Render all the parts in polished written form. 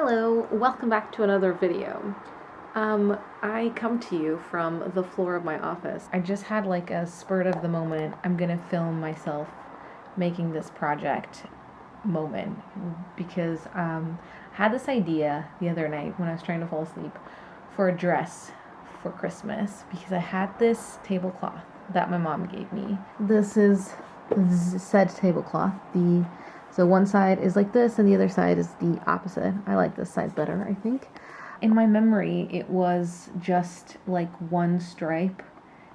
Hello, welcome back to another video. I come to you from the floor of my office. I just had like a spurt of the moment. I'm gonna film myself making this project moment because I had this idea the other night when I was trying to fall asleep for a dress for Christmas because I had this tablecloth that my mom gave me. This is said tablecloth. So one side is like this and the other side is the opposite. I like this side better, I think. In my memory, it was just like one stripe.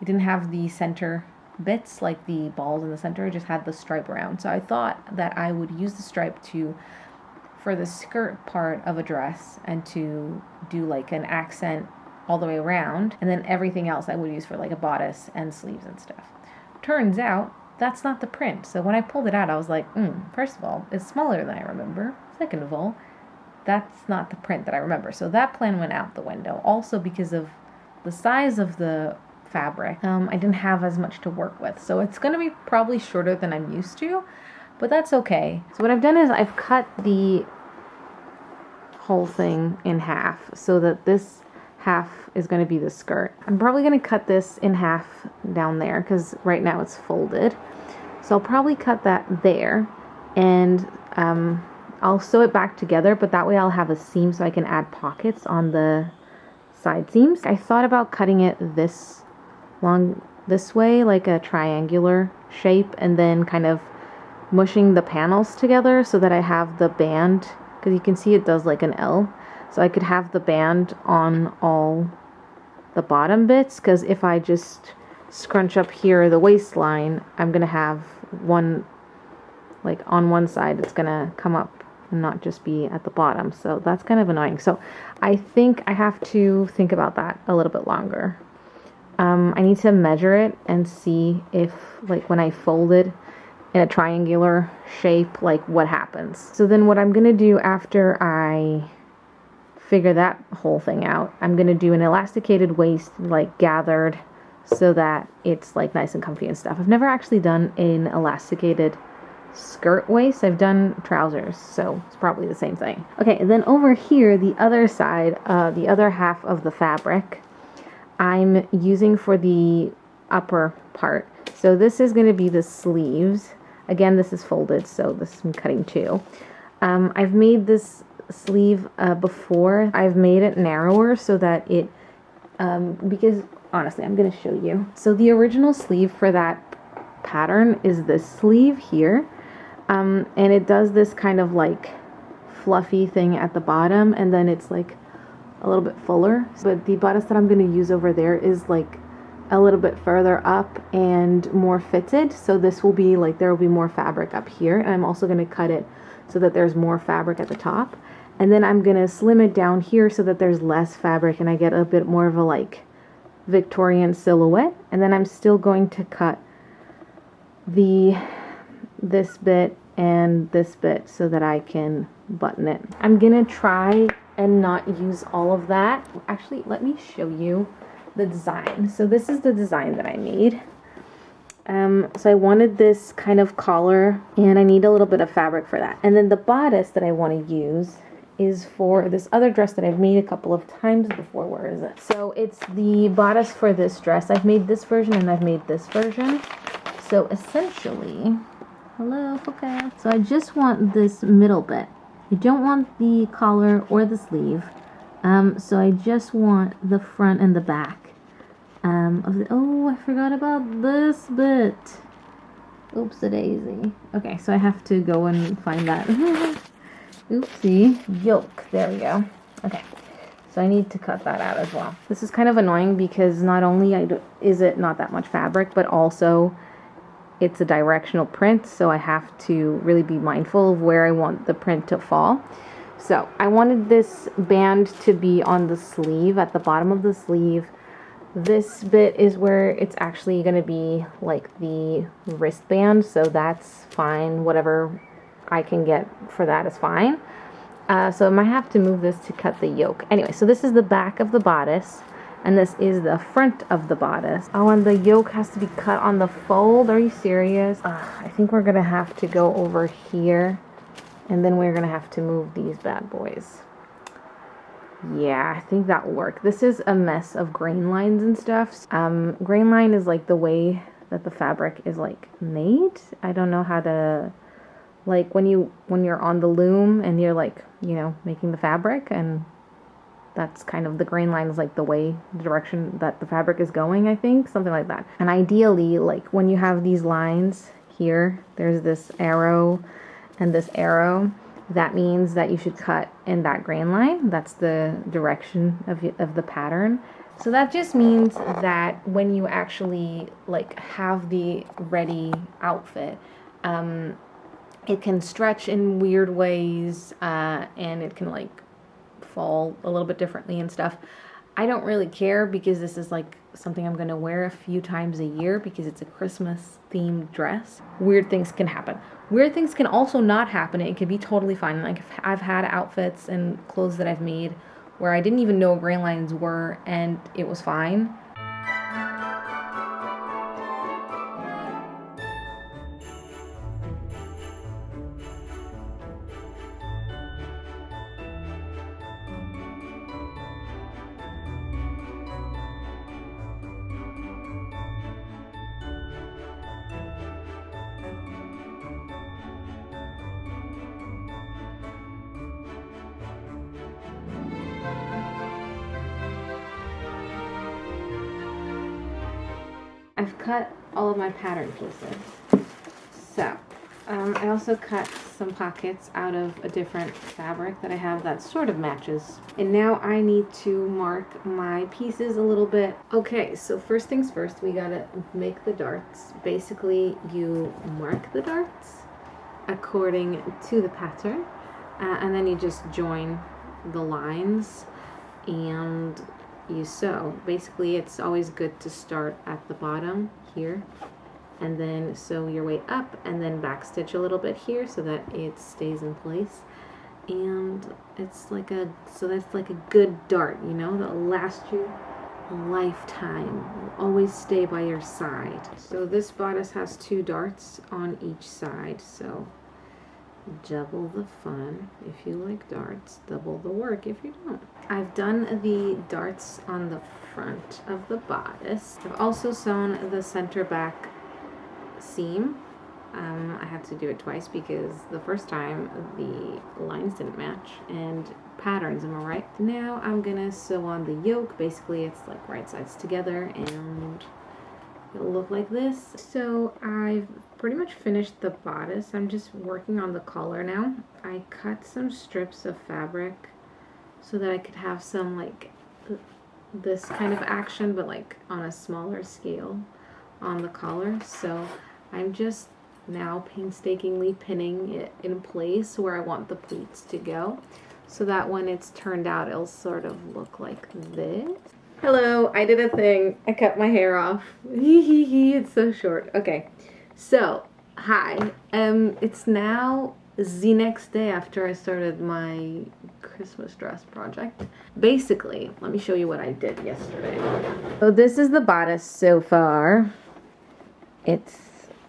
It didn't have the center bits, like the balls in the center. It just had the stripe around. So I thought that I would use the stripe for the skirt part of a dress and to do like an accent all the way around. And then everything else I would use for like a bodice and sleeves and stuff. Turns out, that's not the print. So when I pulled it out, I was like, first of all, it's smaller than I remember. Second of all, that's not the print that I remember. So that plan went out the window. Also because of the size of the fabric, I didn't have as much to work with. So it's going to be probably shorter than I'm used to, but that's okay. So what I've done is I've cut the whole thing in half so that this half is going to be the skirt. I'm probably going to cut this in half down there because right now it's folded. So I'll probably cut that there and I'll sew it back together, but that way I'll have a seam so I can add pockets on the side seams. I thought about cutting it this way, like a triangular shape, and then kind of mushing the panels together so that I have the band, because you can see it does like an L. So I could have the band on all the bottom bits, because if I just scrunch up here the waistline, I'm going to have one, like on one side, it's going to come up and not just be at the bottom. So that's kind of annoying. So I think I have to think about that a little bit longer. I need to measure it and see if, like, when I fold it in a triangular shape, like what happens. So then what I'm going to do after I figure that whole thing out, I'm going to do an elasticated waist, like gathered, so that it's like nice and comfy and stuff. I've never actually done an elasticated skirt waist. I've done trousers, so it's probably the same thing. Okay, and then over here, the other side, the other half of the fabric, I'm using for the upper part. So this is going to be the sleeves. Again, this is folded, so this I'm cutting too. I've made this sleeve before. I've made it narrower so that it, because honestly, I'm going to show you. So the original sleeve for that pattern is this sleeve here. And it does this kind of like fluffy thing at the bottom, and then it's like a little bit fuller. But the bodice that I'm going to use over there is like a little bit further up and more fitted. So this will be like, there will be more fabric up here. And I'm also going to cut it so that there's more fabric at the top. And then I'm going to slim it down here so that there's less fabric and I get a bit more of a like Victorian silhouette. And then I'm still going to cut this bit and this bit so that I can button it. I'm going to try and not use all of that. Actually, let me show you the design. So this is the design that I made. So I wanted this kind of collar and I need a little bit of fabric for that. And then the bodice that I want to use is for this other dress that I've made a couple of times before. Where is it? So it's the bodice for this dress. I've made this version and I've made this version. So essentially, hello, focus. So I just want this middle bit. I don't want the collar or the sleeve. So I just want the front and the back. Oh, I forgot about this bit. Oops-a-daisy. Okay, so I have to go and find that. Oopsie. Yoke. There we go. Okay. So I need to cut that out as well. This is kind of annoying because not only is it not that much fabric, but also it's a directional print. So I have to really be mindful of where I want the print to fall. So I wanted this band to be on the sleeve, at the bottom of the sleeve. This bit is where it's actually going to be like the wristband. So that's fine. Whatever I can get for that is fine. So I might have to move this to cut the yoke. Anyway, so this is the back of the bodice, and this is the front of the bodice. Oh, and the yoke has to be cut on the fold. Are you serious? I think we're gonna have to go over here, and then we're gonna have to move these bad boys. Yeah, I think that will work. This is a mess of grain lines and stuff. Grain line is like the way that the fabric is like made. I don't know how to, like when you're on the loom and you're like, you know, making the fabric, and that's kind of the grain line is like the direction that the fabric is going, I think, something like that. And ideally, like when you have these lines here, there's this arrow and this arrow. That means that you should cut in that grain line. That's the direction of the pattern. So that just means that when you actually like have the ready outfit, it can stretch in weird ways, and it can like fall a little bit differently and stuff. I don't really care because this is like something I'm gonna wear a few times a year because it's a Christmas themed dress. Weird things can happen. Weird things can also not happen. It can be totally fine. Like I've had outfits and clothes that I've made where I didn't even know grain lines were and it was fine. I've cut all of my pattern pieces. So, I also cut some pockets out of a different fabric that I have that sort of matches. And now I need to mark my pieces a little bit. Okay, so first things first, we gotta make the darts. Basically, you mark the darts according to the pattern, and then you just join the lines and you sew. Basically, it's always good to start at the bottom here and then sew your way up and then backstitch a little bit here so that it stays in place. And it's like that's like a good dart, you know, that'll last you a lifetime, will always stay by your side. So this bodice has 2 darts on each side, so double the fun if you like darts, double the work if you don't. I've done the darts on the front of the bodice. I've also sewn the center back seam. I had to do it twice because the first time the lines didn't match and patterns, am I right? Now I'm gonna sew on the yoke. Basically it's like right sides together and it'll look like this. So I've pretty much finished the bodice. I'm just working on the collar now. I cut some strips of fabric so that I could have some like this kind of action, but like on a smaller scale on the collar. So I'm just now painstakingly pinning it in place where I want the pleats to go, so that when it's turned out, it'll sort of look like this. Hello, I did a thing. I cut my hair off. It's so short. Okay, so hi. It's now the next day after I started my Christmas dress project. Basically, let me show you what I did yesterday. So this is the bodice so far.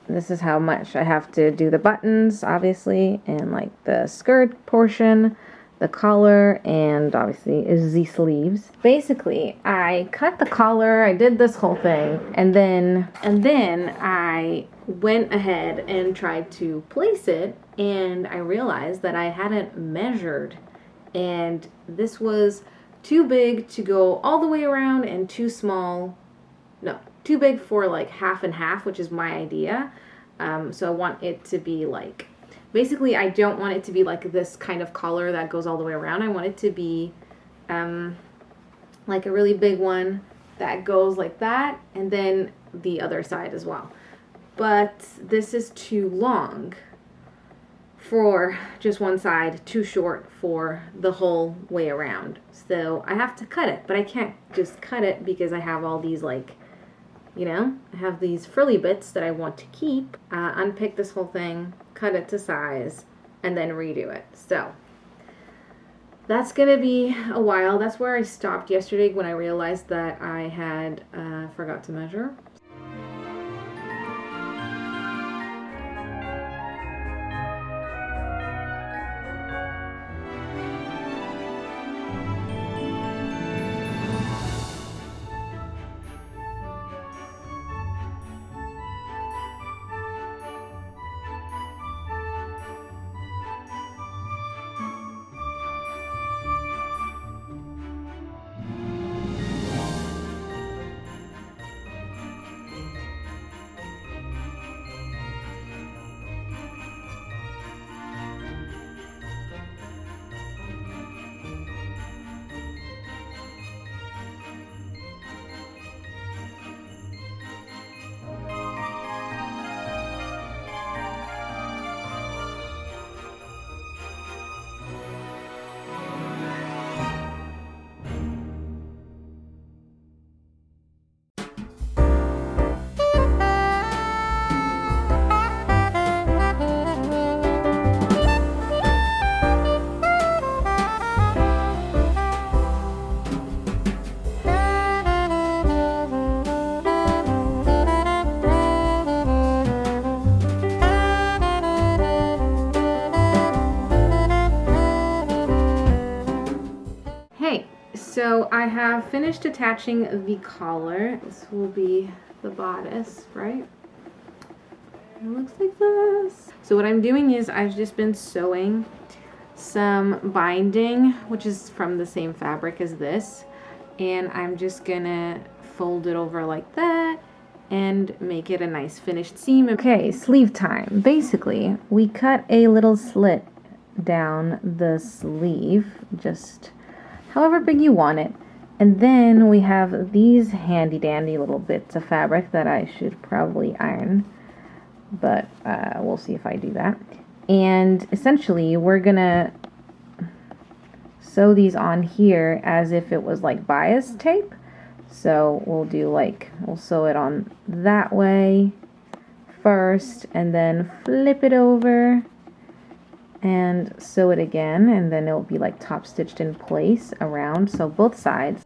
This is how much I have to do the buttons, obviously, and like the skirt portion, the collar, and obviously the sleeves. Basically, I cut the collar, I did this whole thing, and then I went ahead and tried to place it, and I realized that I hadn't measured, and this was too big to go all the way around and too small. No, too big for like half and half, which is my idea. So I want it to be like, basically I don't want it to be like this kind of collar that goes all the way around. I want it to be like a really big one that goes like that, and then the other side as well. But this is too long for just one side, too short for the whole way around. So I have to cut it, but I can't just cut it because I have all these like, you know, I have these frilly bits that I want to keep. Unpick this whole thing, cut it to size, and then redo it. So that's gonna be a while. That's where I stopped yesterday when I realized that I had forgot to measure. so I have finished attaching the collar. This will be the bodice, right? It looks like this. So what I'm doing is I've just been sewing some binding, which is from the same fabric as this, and I'm just gonna fold it over like that and make it a nice finished seam. Okay, sleeve time. Basically, we cut a little slit down the sleeve, just however big you want it, and then we have these handy dandy little bits of fabric that I should probably iron, but we'll see if I do that. And essentially we're gonna sew these on here as if it was like bias tape. So we'll sew it on that way first, and then flip it over and sew it again, and then it'll be like top stitched in place around, so both sides.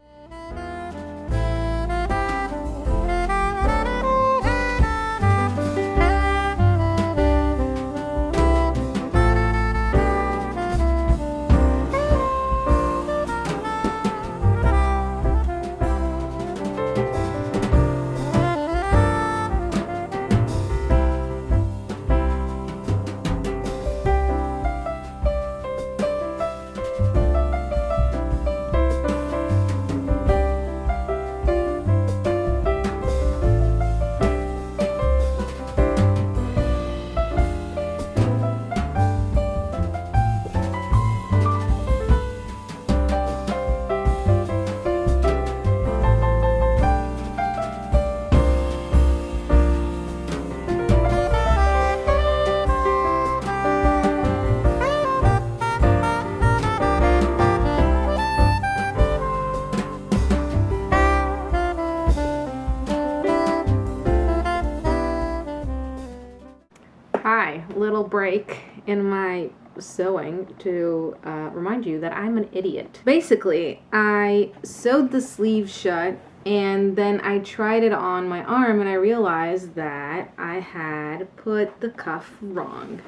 Hi, little break in my sewing to remind you that I'm an idiot. Basically, I sewed the sleeve shut and then I tried it on my arm and I realized that I had put the cuff wrong.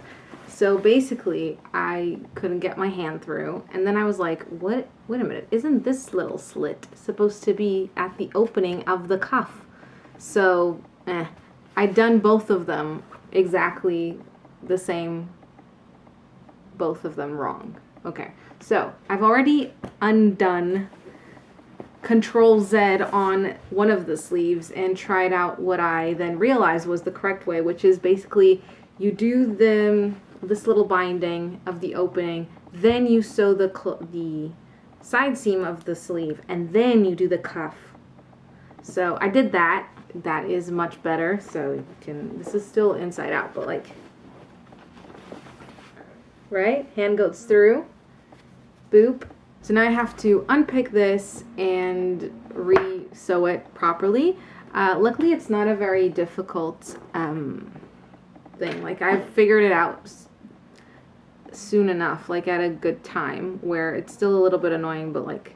So basically, I couldn't get my hand through, and then I was like, what? Wait a minute, isn't this little slit supposed to be at the opening of the cuff? So, I'd done both of them exactly the same, both of them wrong. Okay, so I've already undone Control Z on one of the sleeves and tried out what I then realized was the correct way, which is basically you do this little binding of the opening, then you sew the side seam of the sleeve, and then you do the cuff. So I did that. That is much better. So you can, this is still inside out, but like, right? Hand goes through. Boop. So now I have to unpick this and re-sew it properly. Luckily, it's not a very difficult thing. Like, I figured it out soon enough, like at a good time, where it's still a little bit annoying, but like,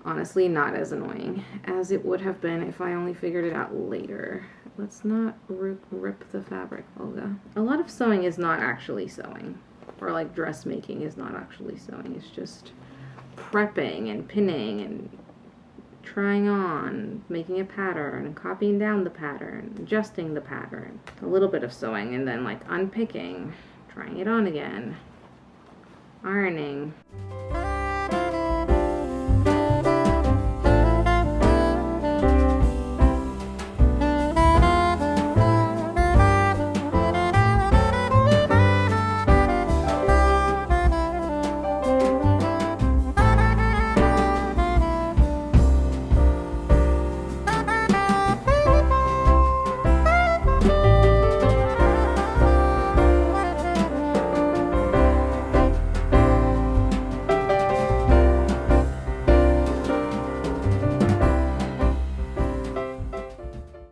honestly, not as annoying as it would have been if I only figured it out later. Let's not rip the fabric, Olga. A lot of sewing is not actually sewing, or like dressmaking is not actually sewing. It's just prepping and pinning and trying on, making a pattern and copying down the pattern, adjusting the pattern, a little bit of sewing, and then like unpicking, trying it on again, ironing.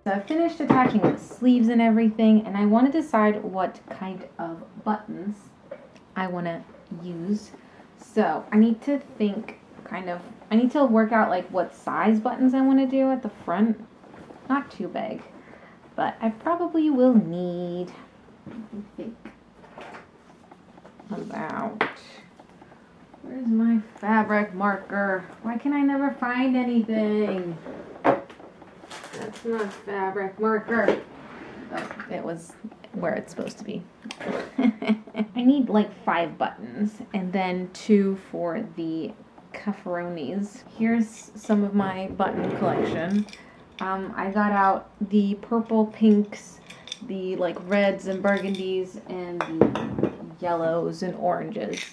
So I finished attaching the sleeves and everything, and I want to decide what kind of buttons I want to use. So I need to think I need to work out like what size buttons I want to do at the front. Not too big, but I probably will need, let me think, about Where's my fabric marker? Why can I never find anything? That's not fabric marker. Oh, it was where it's supposed to be. I need like 5 buttons and then 2 for the cufferonis. Here's some of my button collection. I got out the purple pinks, the like reds and burgundies, and the yellows and oranges.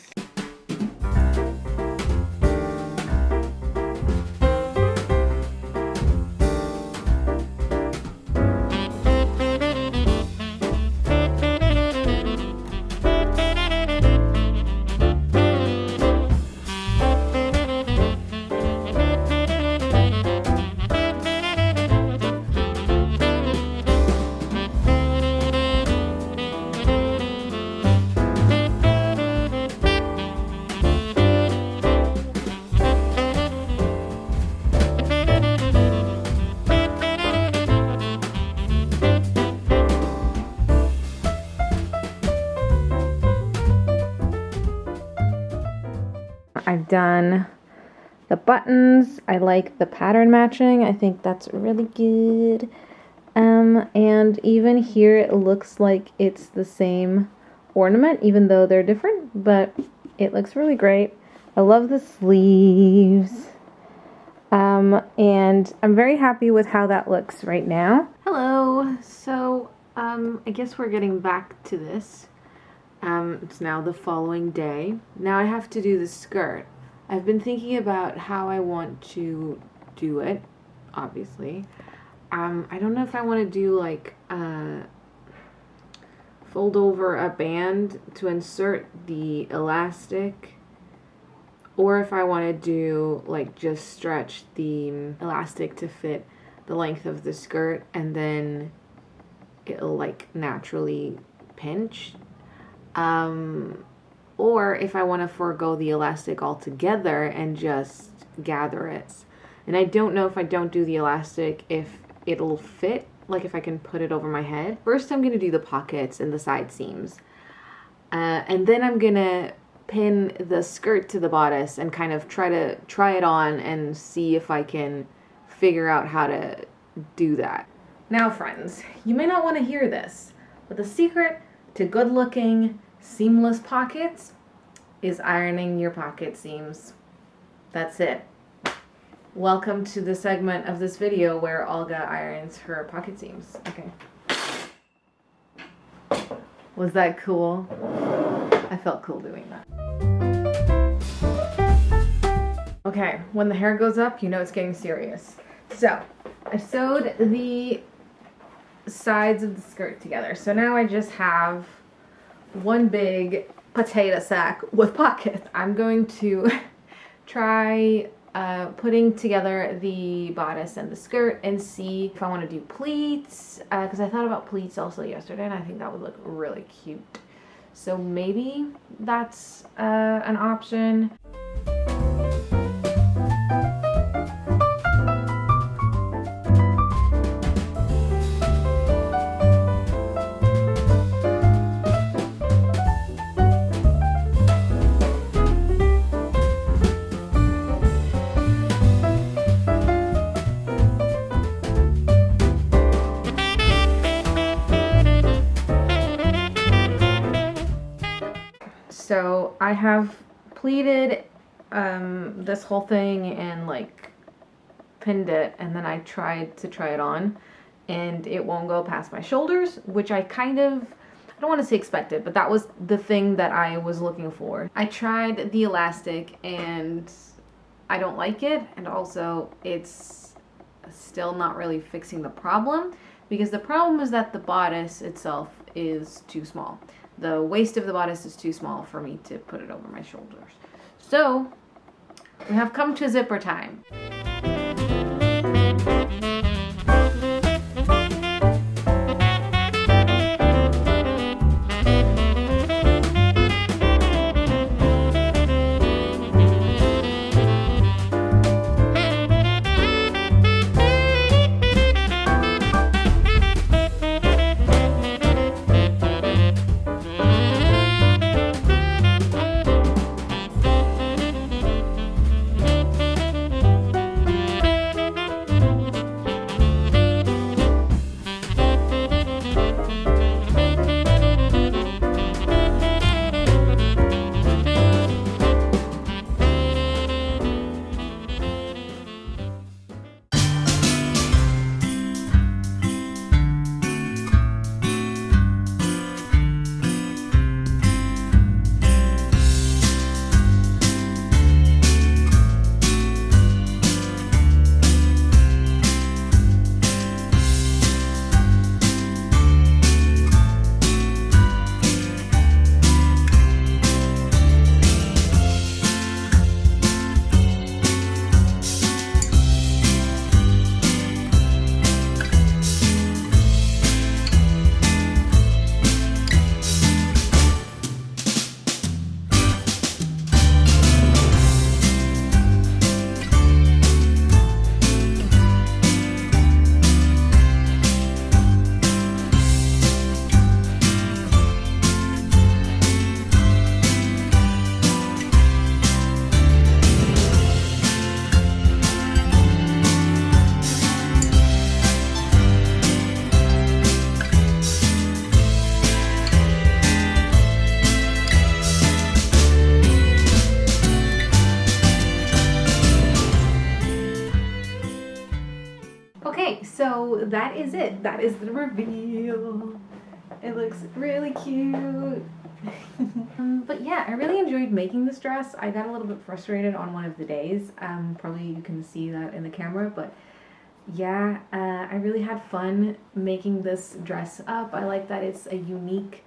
I've done the buttons. I like the pattern matching. I think that's really good. And even here it looks like it's the same ornament, even though they're different, but it looks really great. I love the sleeves. And I'm very happy with how that looks right now. Hello. So, I guess we're getting back to this. It's now the following day. Now I have to do the skirt. I've been thinking about how I want to do it, obviously. I don't know if I want to do like fold over a band to insert the elastic, or if I want to do like just stretch the elastic to fit the length of the skirt and then it'll like naturally pinch. Or if I want to forego the elastic altogether and just gather it. And I don't know if I don't do the elastic if it'll fit, like if I can put it over my head. First I'm going to do the pockets and the side seams. And then I'm going to pin the skirt to the bodice and kind of try it on and see if I can figure out how to do that. Now friends, you may not want to hear this, but the secret to good looking seamless pockets is ironing your pocket seams. That's it. Welcome to the segment of this video where Olga irons her pocket seams. Okay. Was that cool? I felt cool doing that. Okay, when the hair goes up, you know it's getting serious. So, I sewed the sides of the skirt together. So now I just have one big potato sack with pockets. I'm going to try putting together the bodice and the skirt and see if I want to do pleats, because I thought about pleats also yesterday and I think that would look really cute. So maybe that's an option. So I have pleated this whole thing and like pinned it, and then I tried to try it on and it won't go past my shoulders, which I kind of, I don't want to say expected, but that was the thing that I was looking for. I tried the elastic and I don't like it, and also it's still not really fixing the problem, because the problem is that the bodice itself is too small. The waist of the bodice is too small for me to put it over my shoulders. So, we have come to zipper time. So that is it. That is the reveal. It looks really cute. But yeah, I really enjoyed making this dress. I got a little bit frustrated on one of the days. Probably you can see that in the camera, but yeah, I really had fun making this dress up. I like that it's a unique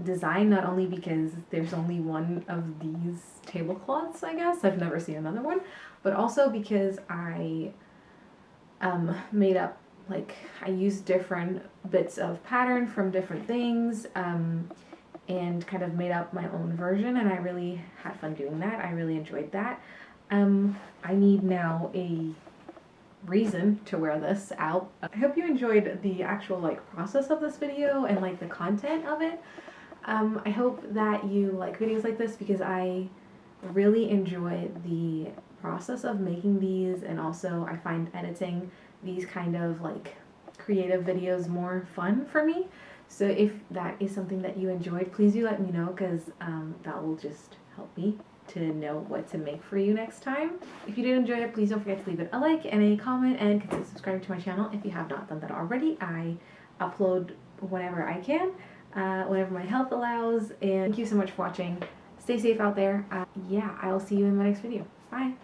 design, not only because there's only one of these tablecloths, I guess. I've never seen another one, but also because I made up, like, I used different bits of pattern from different things, and kind of made up my own version, and I really had fun doing that. I really enjoyed that. I need now a reason to wear this out. I hope you enjoyed the actual like process of this video and like the content of it. I hope that you like videos like this because I really enjoy the process of making these, and also I find editing these kind of like creative videos more fun for me. So if that is something that you enjoyed, please do let me know, because that will just help me to know what to make for you next time. If you did enjoy it, please don't forget to leave it a like and a comment, and consider subscribing to my channel if you have not done that already. I upload whenever I can, whenever my health allows, and thank you so much for watching. Stay safe out there. Yeah, I'll see you in my next video. Bye!